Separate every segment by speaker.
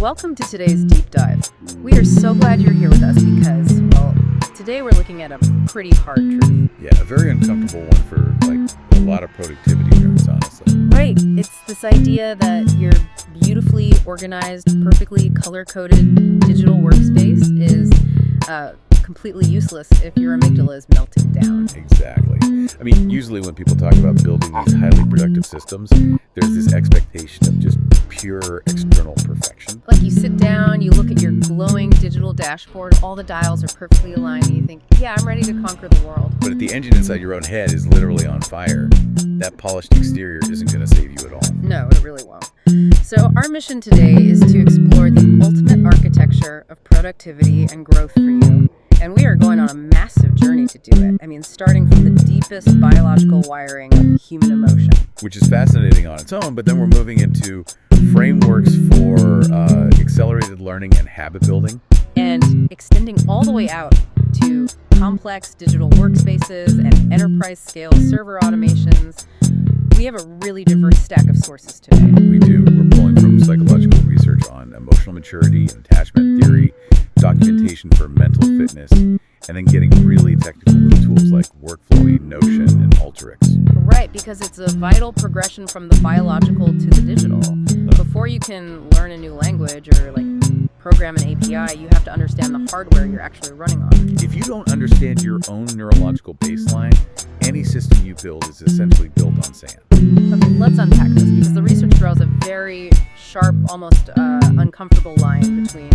Speaker 1: welcome to today's deep dive. We are so glad you're here with us because, well, today we're looking at a pretty hard truth.
Speaker 2: Yeah, a very uncomfortable one for, a lot of productivity nerds, honestly.
Speaker 1: Right. It's this idea that your beautifully organized, perfectly color-coded digital workspace is completely useless if your amygdala is melting down.
Speaker 2: Exactly. I mean, usually when people talk about building these highly productive systems, there's this expectation of just pure external perfection.
Speaker 1: Like you sit down, you look at your glowing digital dashboard, all the dials are perfectly aligned, and you think, yeah, I'm ready to conquer the world.
Speaker 2: But if the engine inside your own head is literally on fire, that polished exterior isn't going to save you at all.
Speaker 1: No, it really won't. So our mission today is to explore the ultimate architecture of productivity and growth for you. And we are going on a massive journey to do it. I mean, starting from the deepest biological wiring of human emotion.
Speaker 2: Which is fascinating on its own, but then we're moving into frameworks for accelerated learning and habit building.
Speaker 1: And extending all the way out to complex digital workspaces and enterprise-scale server automations. We have a really diverse stack of sources today.
Speaker 2: We do. We're pulling from psychological research on emotional maturity and attachment theory, documentation for mental fitness, and then getting really technical with tools like Workflowy, Notion, and Alteryx.
Speaker 1: Right, because it's a vital progression from the biological to the digital. Before you can learn a new language or program an API, you have to understand the hardware you're actually running on.
Speaker 2: If you don't understand your own neurological baseline, any system you build is essentially built on sand.
Speaker 1: Okay, let's unpack this because the research draws a very sharp, almost uncomfortable line between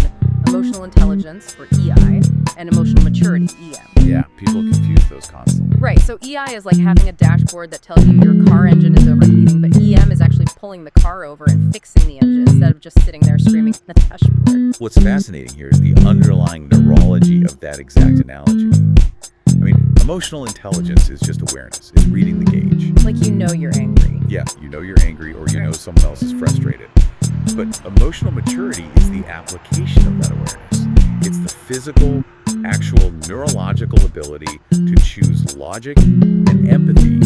Speaker 1: emotional intelligence, or EI, and emotional maturity, EM.
Speaker 2: Yeah, people confuse those constantly.
Speaker 1: Right, so EI is like having a dashboard that tells you your car engine is overheating, but EM is actually pulling the car over and fixing the engine instead of just sitting there screaming at the dashboard.
Speaker 2: What's fascinating here is the underlying neurology of that exact analogy. I mean, emotional intelligence is just awareness. It's reading the gauge.
Speaker 1: Like you know you're angry.
Speaker 2: Yeah, you know you're angry or you know someone else is frustrated. But emotional maturity is the application of that awareness. It's the physical, actual neurological ability to choose logic and empathy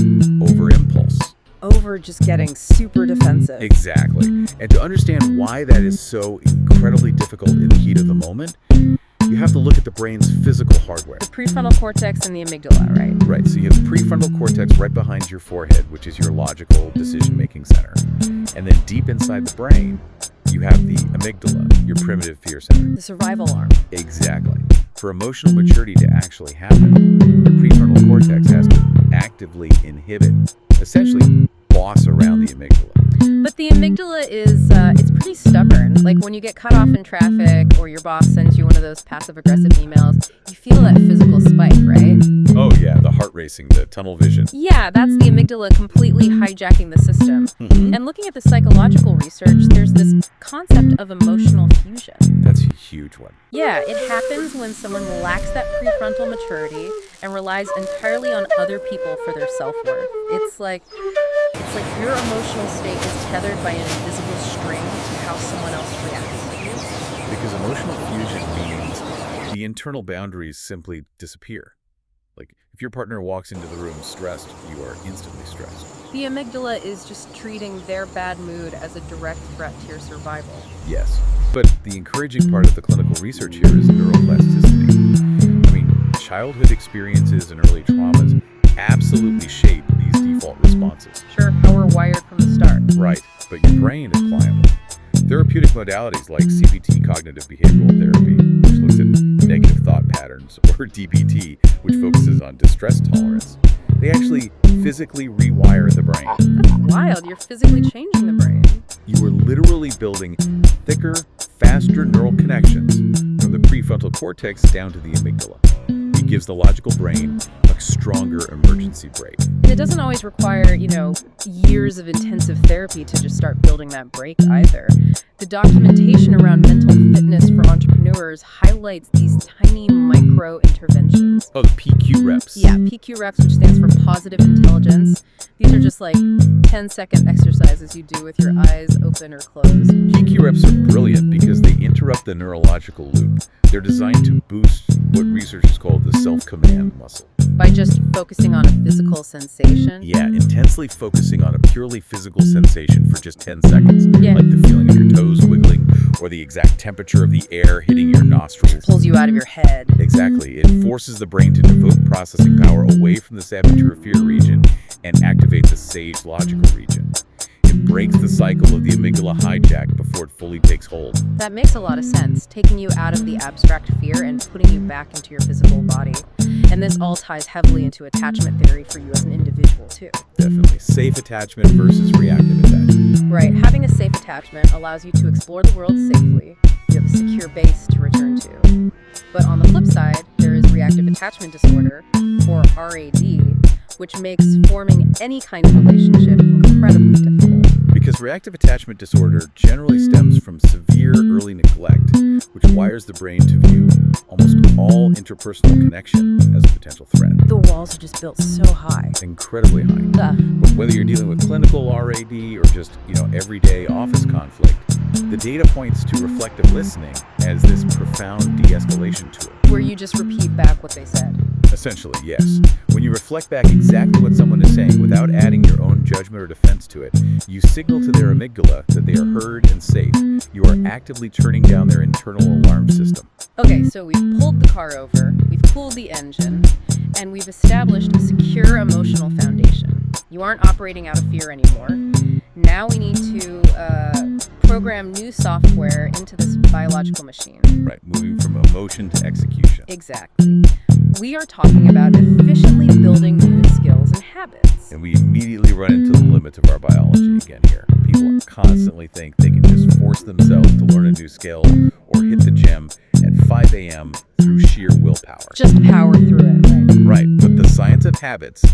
Speaker 2: over impulse.
Speaker 1: Over just getting super defensive.
Speaker 2: Exactly. And to understand why that is so incredibly difficult in the heat of the moment, you have to look at the brain's physical hardware.
Speaker 1: The prefrontal cortex and the amygdala, right?
Speaker 2: Right. So you have the prefrontal cortex right behind your forehead, which is your logical decision-making center. And then deep inside the brain, you have the amygdala, your primitive fear center.
Speaker 1: The survival arm.
Speaker 2: Exactly. For emotional maturity to actually happen, the prefrontal cortex has to actively inhibit, essentially boss around the amygdala.
Speaker 1: But the amygdala is, it's pretty stubborn. Like when you get cut off in traffic or your boss sends you one of those passive-aggressive emails, you feel that physical spike, right?
Speaker 2: Oh yeah, the heart racing, the tunnel vision.
Speaker 1: Yeah, that's the amygdala completely hijacking the system.
Speaker 2: Mm-hmm.
Speaker 1: And looking at the psychological research, there's this concept of emotional fusion.
Speaker 2: That's a huge one.
Speaker 1: Yeah, it happens when someone lacks that prefrontal maturity and relies entirely on other people for their self-worth. It's like your emotional state is tethered by an invisible string to how someone else reacts to you.
Speaker 2: Because emotional fusion means the internal boundaries simply disappear. Like, if your partner walks into the room stressed, you are instantly stressed.
Speaker 1: The amygdala is just treating their bad mood as a direct threat to your survival.
Speaker 2: Yes. But the encouraging part of the clinical research here is neuroplasticity. I mean, childhood experiences and early traumas absolutely shape these default responses.
Speaker 1: Sure, how we're wired from the start.
Speaker 2: Right, but your brain is pliable. Therapeutic modalities like CBT, cognitive behavioral therapy, which looks at negative thought patterns, or DBT, which focuses on distress tolerance, they actually physically rewire the brain.
Speaker 1: That's wild. You're physically changing the brain.
Speaker 2: You are literally building thicker, faster neural connections from the prefrontal cortex down to the amygdala. It gives the logical brain a stronger emergency brake.
Speaker 1: And it doesn't always require, years of intensive therapy to just start building that brake either. The documentation around mental fitness for entrepreneurs highlights these tiny micro interventions.
Speaker 2: Oh, the PQ reps.
Speaker 1: Yeah, PQ reps, which stands for positive intelligence. These are just like 10-second exercises you do with your eyes open or closed.
Speaker 2: PQ reps are brilliant because they interrupt the neurological loop. They're designed to boost what researchers call the self-command muscle.
Speaker 1: By just focusing on a physical sensation?
Speaker 2: Yeah, intensely focusing on a purely physical sensation for just 10 seconds.
Speaker 1: Yeah.
Speaker 2: Like the feeling of your toes wiggling or the exact temperature of the air hitting your nostrils.
Speaker 1: Pulls you out of your head.
Speaker 2: Exactly. It forces the brain to devote processing power away from the saboteur fear region and activate the sage logical region. It breaks the cycle of the amygdala hijack before it fully takes hold.
Speaker 1: That makes a lot of sense, taking you out of the abstract fear and putting you back into your physical body. And this all ties heavily into attachment theory for you as an individual, too.
Speaker 2: Definitely. Safe attachment versus reactive attachment.
Speaker 1: Right, having a safe attachment allows you to explore the world safely. You have a secure base to return to. But on the flip side, there is reactive attachment disorder, or RAD, which makes forming any kind of relationship incredibly difficult.
Speaker 2: Because reactive attachment disorder generally stems from severe early neglect, which wires the brain to view almost all interpersonal connection as a potential threat.
Speaker 1: The walls are just built so high.
Speaker 2: Incredibly high. But whether you're dealing with clinical RAD or just, everyday office conflict, the data points to reflective listening as this profound de-escalation tool.
Speaker 1: Where you just repeat back what they said.
Speaker 2: Essentially, yes. When you reflect back exactly what someone is saying without adding your own judgment or defense to it, you signal to their amygdala that they are heard and safe. You are actively turning down their internal alarm system.
Speaker 1: Okay, so we've pulled the car over, we've cooled the engine, and we've established a secure emotional foundation. You aren't operating out of fear anymore. Now we need to program new software into this biological machine.
Speaker 2: Right, moving from emotion to execution.
Speaker 1: Exactly. We are talking about efficiently building new skills and habits.
Speaker 2: And we immediately run into the limits of our biology again here. People constantly think they can just force themselves to learn a new skill or hit the gym at 5 a.m. through sheer willpower.
Speaker 1: Just power through it, right?
Speaker 2: Right, but the science of habits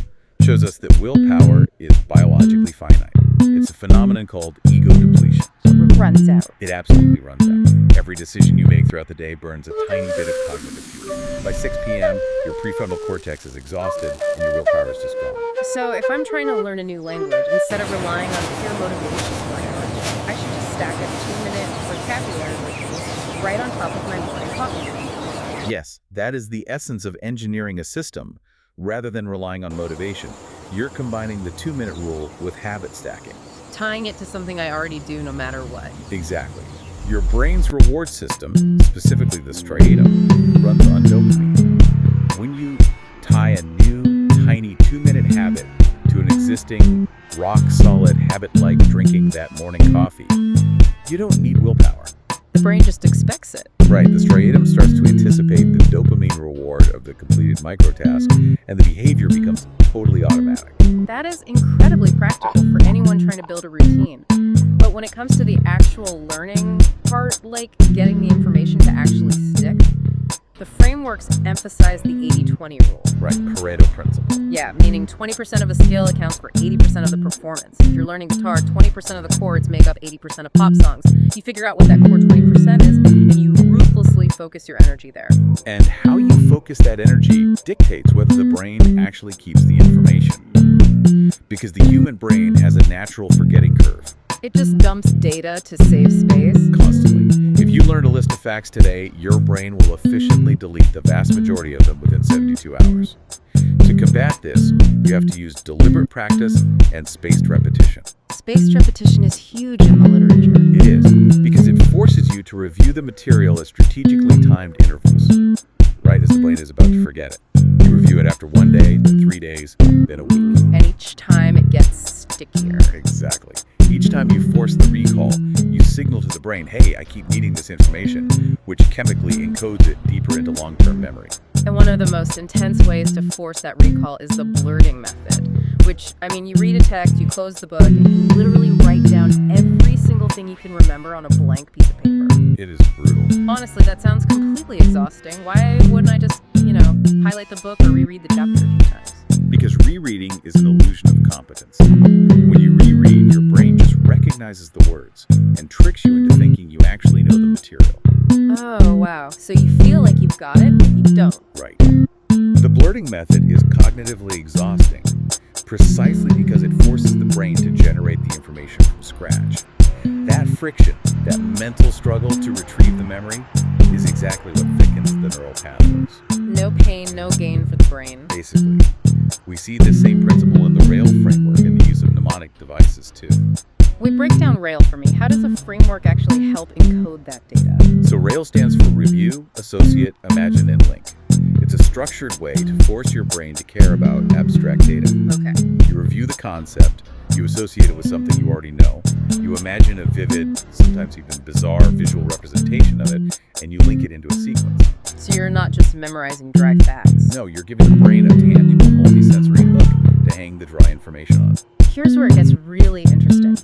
Speaker 2: shows us that willpower is biologically finite. It's a phenomenon called ego depletion.
Speaker 1: It runs out.
Speaker 2: It absolutely runs out. Every decision you make throughout the day burns a tiny bit of cognitive fuel. By 6 p.m., your prefrontal cortex is exhausted and your willpower is just gone.
Speaker 1: So if I'm trying to learn a new language, instead of relying on pure motivation for language, I should just stack a 2-minute vocabulary review right on top of my morning coffee.
Speaker 2: Yes, that is the essence of engineering a system. Rather than relying on motivation, you're combining the 2-minute rule with habit stacking.
Speaker 1: Tying it to something I already do no matter what.
Speaker 2: Exactly. Your brain's reward system, specifically the striatum, runs on dopamine. When you tie a new, tiny 2-minute habit to an existing, rock-solid habit like drinking that morning coffee, you don't need willpower.
Speaker 1: The brain just expects it.
Speaker 2: Right, the striatum starts to anticipate the dopamine reward of the completed microtask, and the behavior becomes totally automatic.
Speaker 1: That is incredibly practical for anyone trying to build a routine. But when it comes to the actual learning part, like getting the information to actually stick, the frameworks emphasize the 80-20 rule.
Speaker 2: Right, Pareto principle.
Speaker 1: Yeah, meaning 20% of a skill accounts for 80% of the performance. If you're learning guitar, 20% of the chords make up 80% of pop songs. You figure out what that core 20% is, and you ruthlessly focus your energy there.
Speaker 2: And how you focus that energy dictates whether the brain actually keeps the information. Because the human brain has a natural forgetting curve.
Speaker 1: It just dumps data to save space.
Speaker 2: Constantly. If you learned a list of facts today, your brain will efficiently delete the vast majority of them within 72 hours. To combat this, you have to use deliberate practice and spaced repetition.
Speaker 1: Spaced repetition is huge in the literature.
Speaker 2: It is, because it forces you to review the material at strategically timed intervals, right as the brain is about to forget it. You review it after 1 day, then 3 days, then a week.
Speaker 1: And each time it gets stickier.
Speaker 2: Exactly. Each time you force the recall, you signal to the brain, hey, I keep needing this information, which chemically encodes it deeper into long-term memory.
Speaker 1: And one of the most intense ways to force that recall is the blurting method, which, you read a text, you close the book, and you literally write down every single thing you can remember on a blank piece of paper.
Speaker 2: It is brutal.
Speaker 1: Honestly, that sounds completely exhausting. Why wouldn't I just, highlight the book or reread the chapter a few times?
Speaker 2: Because rereading is an illusion of competence. When you reread, your brain just recognizes the words and tricks you into thinking you actually know the material.
Speaker 1: Oh, wow. So you feel like you've got it, but you don't.
Speaker 2: Right. The blurting method is cognitively exhausting, precisely because it forces the brain to generate the information from scratch. That friction, that mental struggle to retrieve the memory, is exactly what thickens the neural pathways.
Speaker 1: No pain, no gain for the brain.
Speaker 2: Basically, we see this same principle in the rail framework and the use of mnemonic devices too.
Speaker 1: Wait, break down Rail for me. How does a framework actually help encode that data?
Speaker 2: So RAIL stands for Review, Associate, Imagine, and Link. It's a structured way to force your brain to care about abstract data.
Speaker 1: Okay.
Speaker 2: You review the concept, you associate it with something you already know, you imagine a vivid, sometimes even bizarre visual representation of it, and you link it into a sequence.
Speaker 1: So you're not just memorizing dry facts.
Speaker 2: No, you're giving the brain a tangible multisensory hook to hang the dry information on.
Speaker 1: Here's where it gets really interesting.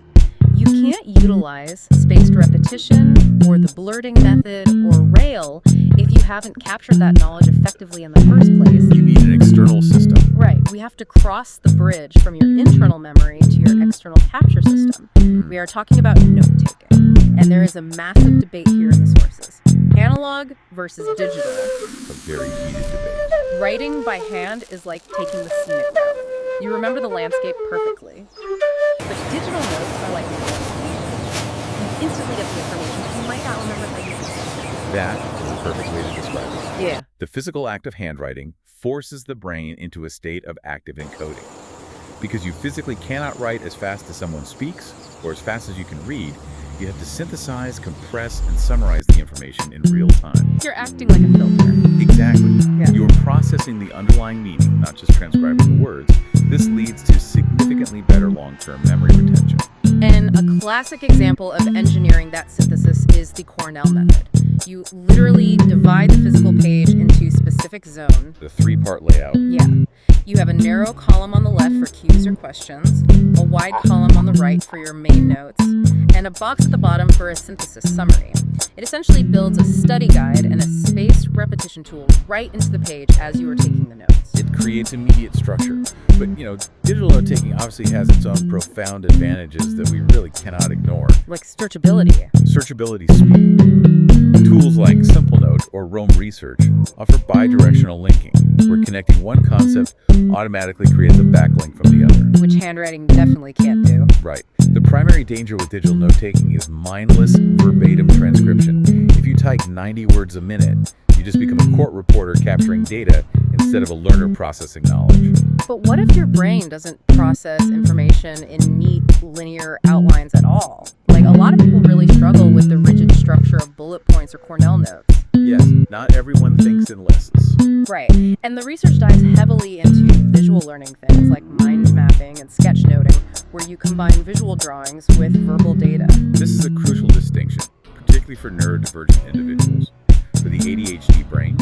Speaker 1: You can't utilize spaced repetition or the blurting method or Rail if you haven't captured that knowledge effectively in the first place.
Speaker 2: You need an external system.
Speaker 1: Right. We have to cross the bridge from your internal memory to your external capture system. We are talking about note-taking. And there is a massive debate here in the sources. Analog versus digital.
Speaker 2: A very heated debate.
Speaker 1: Writing by hand is like taking the scenic route. You remember the landscape perfectly. But digital notes are like you instantly get the information, but you might not remember how you did it.
Speaker 2: That is a perfect way to describe it.
Speaker 1: Yeah.
Speaker 2: The physical act of handwriting forces the brain into a state of active encoding. Because you physically cannot write as fast as someone speaks or as fast as you can read, you have to synthesize, compress, and summarize the information in real time.
Speaker 1: You're acting like a filter.
Speaker 2: Exactly.
Speaker 1: Yeah.
Speaker 2: You're processing the underlying meaning, not just transcribing the words. This leads to significantly better long-term memory retention.
Speaker 1: And a classic example of engineering that synthesis is the Cornell method. You literally divide the physical page into specific zones.
Speaker 2: The three-part layout.
Speaker 1: Yeah. You have a narrow column on the left for cues or questions, a wide column on the right for your main notes, and a box at the bottom for a synthesis summary. It essentially builds a study guide and a spaced repetition tool right into the page as you are taking the notes.
Speaker 2: It creates immediate structure. But, digital note-taking obviously has its own profound advantages that we really cannot ignore.
Speaker 1: Like searchability.
Speaker 2: Searchability speed. Tools like SimpleNote or Roam Research offer bidirectional linking, where connecting one concept automatically creates a backlink from the other.
Speaker 1: Which handwriting definitely can't do.
Speaker 2: Right. The primary danger with digital note-taking is mindless verbatim transcription. If you type 90 words a minute, you just become a court reporter capturing data instead of a learner processing knowledge.
Speaker 1: But what if your brain doesn't process information in neat, linear outlines at all? Like, a lot of people really struggle with the rigid structure of bullet points or Cornell notes.
Speaker 2: Yes, not everyone thinks in lists.
Speaker 1: Right. And the research dives heavily into visual learning things like mind mapping and sketchnoting, where you combine visual drawings with verbal data.
Speaker 2: This is a crucial distinction, particularly for neurodivergent individuals. For the ADHD brain,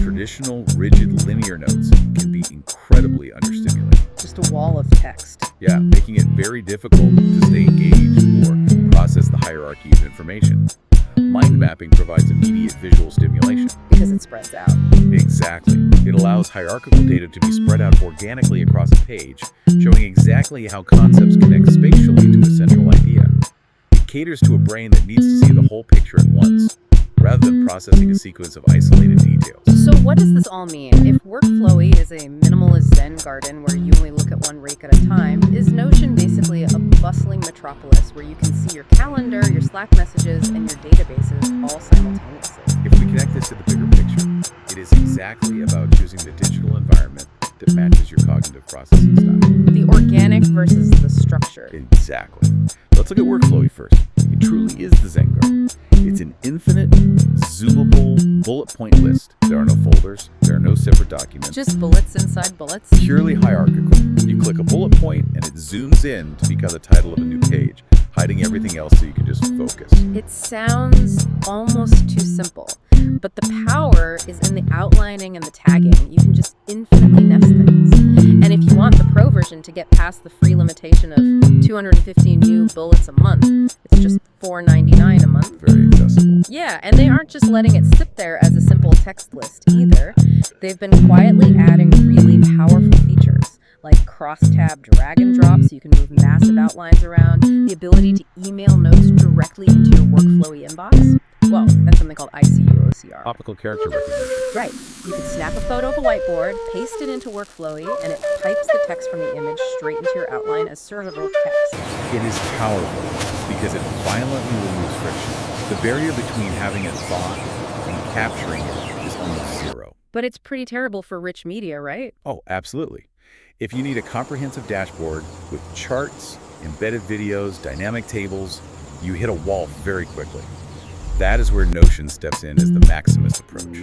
Speaker 2: traditional, rigid linear notes can be incredibly understimulating.
Speaker 1: Just a wall of text.
Speaker 2: Yeah, making it very difficult to stay engaged or process the hierarchy of information. Mind mapping provides immediate visual stimulation.
Speaker 1: Because it spreads out.
Speaker 2: Exactly. It allows hierarchical data to be spread out organically across a page, showing exactly how concepts connect spatially to a central idea. It caters to a brain that needs to see the whole picture at once, rather than processing a sequence of isolated details.
Speaker 1: So what does this all mean? If workflowy is a minimalist Zen garden where you only look at one rake at a time, is Notion basically a bustling metropolis where you can see your calendar, your Slack messages, and your databases all simultaneously?
Speaker 2: If we connect this to the bigger picture, it is exactly about choosing the digital environment that matches your cognitive processing style.
Speaker 1: The organic versus the structured.
Speaker 2: Exactly. Let's look at workflowy first. It truly is the Zen garden. It's an infinite, zoomable bullet point list. There are no folders. There are no separate documents.
Speaker 1: Just bullets inside bullets?
Speaker 2: Purely hierarchical. You click a bullet point and it zooms in to become the title of a new page, hiding everything else so you can just focus.
Speaker 1: It sounds almost too simple, but the power is in the outlining and the tagging. You can just infinitely nest things. And if you want the pro version to get past the free limitation of 250 new bullets a month, it's just $4.99 a month.
Speaker 2: Very accessible.
Speaker 1: Yeah, and they aren't just letting it sit there as a simple text list either. They've been quietly adding really powerful features, like cross-tab drag and drop so you can move massive outlines around, the ability to email notes directly into your workflowy inbox. Well, that's something called ICU OCR.
Speaker 2: Optical character recognition.
Speaker 1: Right. You can snap a photo of a whiteboard, paste it into workflowy, and it pipes the text from the image straight into your outline as servable text.
Speaker 2: It is powerful because it violently removes friction. The barrier between having a thought and capturing it is almost zero.
Speaker 1: But it's pretty terrible for rich media, right?
Speaker 2: Oh, absolutely. If you need a comprehensive dashboard with charts, embedded videos, dynamic tables, you hit a wall very quickly. That is where Notion steps in as the maximalist approach.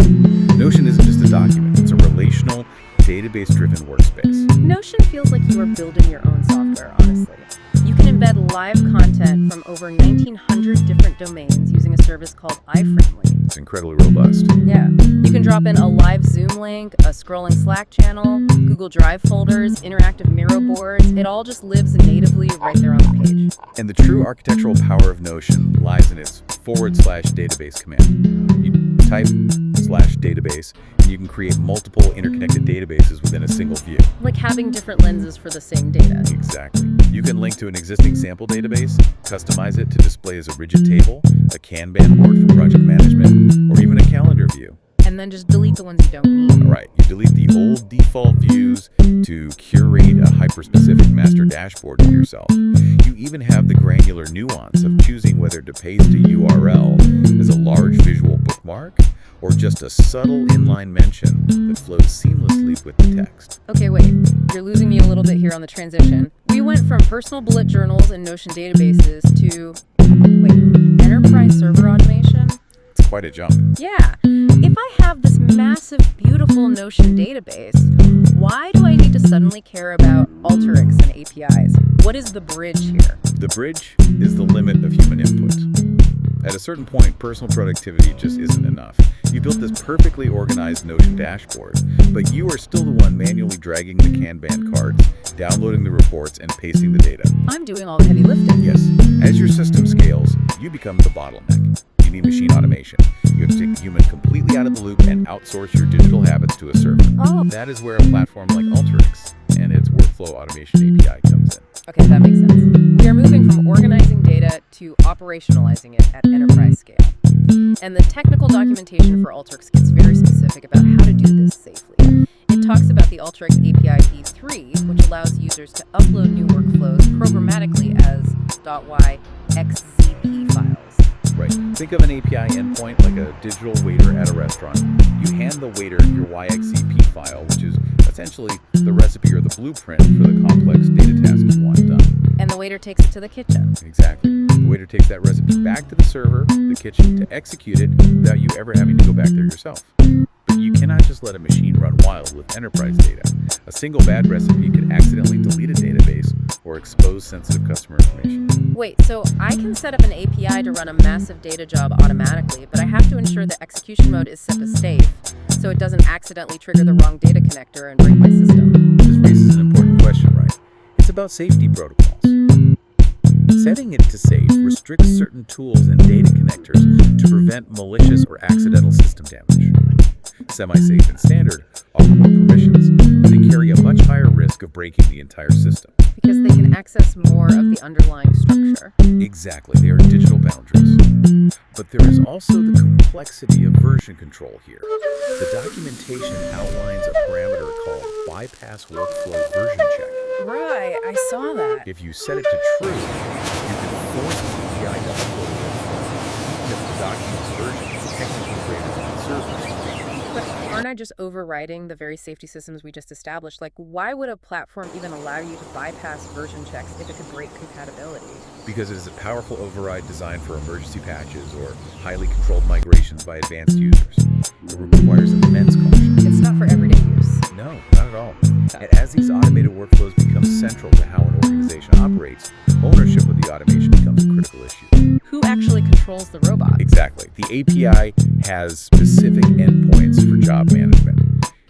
Speaker 2: Notion isn't just a document, it's a relational, database-driven workspace.
Speaker 1: Notion feels like you are building your own software, honestly. You can embed live content from over 1,900 different domains using a service called iFriendly.
Speaker 2: It's incredibly robust.
Speaker 1: Yeah. You can drop in a live Zoom link, a scrolling Slack channel, Google Drive folders, interactive Miro boards. It all just lives natively right there on the page.
Speaker 2: And the true architectural power of Notion lies in its /database command. You type /database, and you can create multiple interconnected databases within a single view.
Speaker 1: Like having different lenses for the same data.
Speaker 2: Exactly. You can link to an existing sample database, customize it to display as a rigid table, a Kanban board for project management, or even a calendar view.
Speaker 1: And then just delete the ones you don't need.
Speaker 2: All right, you delete the old default views to curate a hyper-specific master dashboard for yourself. You even have the granular nuance of choosing whether to paste a URL as a large visual bookmark or just a subtle inline mention that flows seamlessly with the text.
Speaker 1: Okay, wait. You're losing me a little bit here on the transition. We went from personal bullet journals and Notion databases to, enterprise server automation?
Speaker 2: It's quite a jump.
Speaker 1: Yeah. If I have this massive, beautiful Notion database, why do I need to suddenly care about Alteryx and APIs? What is the bridge here?
Speaker 2: The bridge is the limit of human input. At a certain point, personal productivity just isn't enough. You built this perfectly organized Notion dashboard, but you are still the one manually dragging the Kanban cards, downloading the reports, and pasting the data.
Speaker 1: I'm doing all the heavy lifting.
Speaker 2: Yes. As your system scales, you become the bottleneck. You need machine automation. You have to take the human completely out of the loop and outsource your digital habits to a server.
Speaker 1: Oh.
Speaker 2: That is where a platform like Alteryx and its workflow automation API comes in.
Speaker 1: Okay, that makes sense. We are moving from organizing data to operationalizing it at enterprise scale. And the technical documentation for Alteryx gets very specific about how to do this safely. It talks about the Alteryx API v3, which allows users to upload new workflows programmatically as .yxzp files.
Speaker 2: Right. Think of an API endpoint like a digital waiter at a restaurant. You hand the waiter your YXCP file, which is essentially the recipe or the blueprint for the complex data tasks you want done.
Speaker 1: And the waiter takes it to the kitchen.
Speaker 2: Exactly. The waiter takes that recipe back to the server, the kitchen, to execute it without you ever having to go back there yourself. But you cannot just let a machine run wild with enterprise data. A single bad recipe could accidentally delete a database or expose sensitive customer information.
Speaker 1: Wait, so I can set up an API to run a massive data job automatically, but I have to ensure the execution mode is set to safe, so it doesn't accidentally trigger the wrong data connector and break my system.
Speaker 2: This raises an important question, right? It's about safety protocols. Setting it to safe restricts certain tools and data connectors to prevent malicious or accidental system damage. Semi-safe and standard offer more permissions, but they carry a much higher risk of breaking the entire system.
Speaker 1: Because they can access more of the underlying structure.
Speaker 2: Exactly, they are digital boundaries. But there is also the complexity of version control here. The documentation outlines a parameter called bypass workflow version check.
Speaker 1: Right, I saw that.
Speaker 2: If you set it to true, you can force the API to upload a workflow, even if the document's version is technically greater than the server's.
Speaker 1: But aren't I just overriding the very safety systems we just established? Like, why would a platform even allow you to bypass version checks if it could break compatibility?
Speaker 2: Because it is a powerful override designed for emergency patches or highly controlled migrations by advanced users. It requires immense caution.
Speaker 1: It's not for everyday use.
Speaker 2: No, not at all. And as these automated workflows become central to how an organization operates, ownership of the automation becomes a critical issue.
Speaker 1: Who actually controls the robot?
Speaker 2: Exactly. The API has specific endpoints for job management.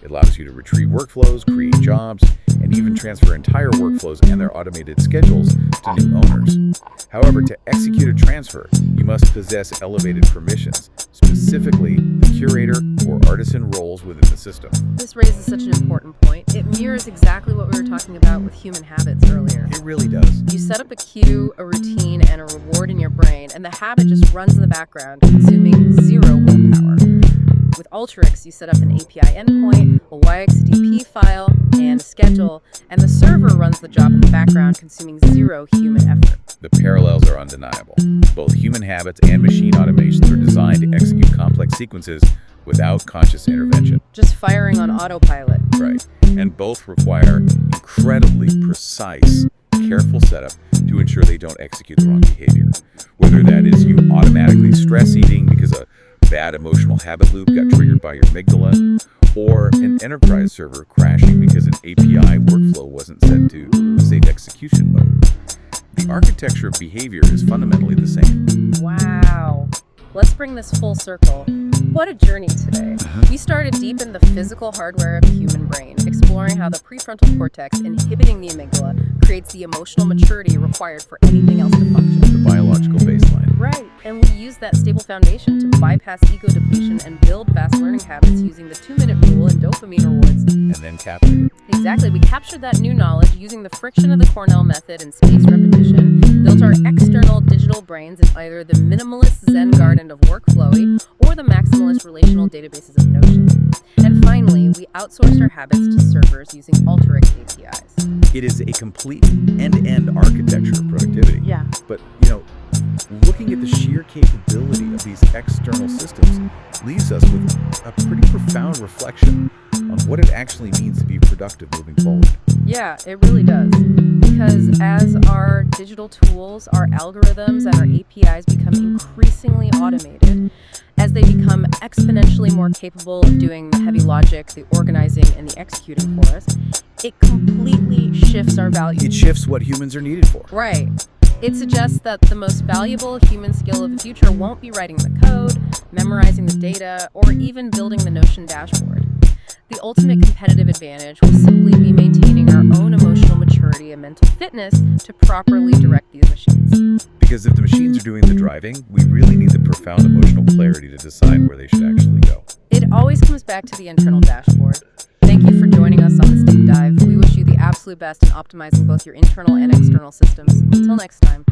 Speaker 2: It allows you to retrieve workflows, create jobs, and even transfer entire workflows and their automated schedules to new owners. However, to execute a transfer, you must possess elevated permissions, specifically the curator or artisan roles within the system.
Speaker 1: This raises such an important point. It mirrors exactly what we were talking about with human habits earlier.
Speaker 2: It really does.
Speaker 1: You set up a cue, a routine, and a reward in your brain, and the habit just runs in the background, consuming zero willpower. With Alteryx, you set up an API endpoint, a YXDP file, and a schedule, and the server runs the job in the background, consuming zero human effort.
Speaker 2: The parallels are undeniable. Both human habits and machine automations are designed to execute complex sequences without conscious intervention.
Speaker 1: Just firing on autopilot.
Speaker 2: Right. And both require incredibly precise, careful setup to ensure they don't execute the wrong behavior. Whether that is you automatically stress eating because a bad emotional habit loop got triggered by your amygdala, or an enterprise server crashing because an API workflow wasn't set to safe execution mode. The architecture of behavior is fundamentally the same.
Speaker 1: Wow. Let's bring this full circle. What a journey today. We started deep in the physical hardware of the human brain, exploring how the prefrontal cortex inhibiting the amygdala creates the emotional maturity required for anything else to function.
Speaker 2: The biological baseline.
Speaker 1: Right, and we use that stable foundation to bypass ego depletion and build fast learning habits using the 2-minute rule and dopamine rewards.
Speaker 2: And then captured it.
Speaker 1: Exactly, we captured that new knowledge using the friction of the Cornell method and spaced repetition, built our external digital brains in either the minimalist Zen garden of workflowy or the maximalist relational databases of Notion. And finally, we outsourced our habits to servers using Alteryx APIs.
Speaker 2: It is a complete end-to-end architecture of productivity.
Speaker 1: Yeah.
Speaker 2: But, looking at the sheer capability of these external systems leaves us with a pretty profound reflection on what it actually means to be productive moving forward.
Speaker 1: Yeah, it really does. Because as our digital tools, our algorithms, and our APIs become increasingly automated, as they become exponentially more capable of doing the heavy logic, the organizing, and the executing for us, it completely shifts our values.
Speaker 2: It shifts what humans are needed for.
Speaker 1: Right. It suggests that the most valuable human skill of the future won't be writing the code, memorizing the data, or even building the Notion dashboard. The ultimate competitive advantage will simply be maintaining our own emotional maturity and mental fitness to properly direct these machines.
Speaker 2: Because if the machines are doing the driving, we really need the profound emotional clarity to decide where they should actually go.
Speaker 1: It always comes back to the internal dashboard. Thank you for joining us on this deep dive. We wish you the absolute best in optimizing both your internal and external systems. Until next time.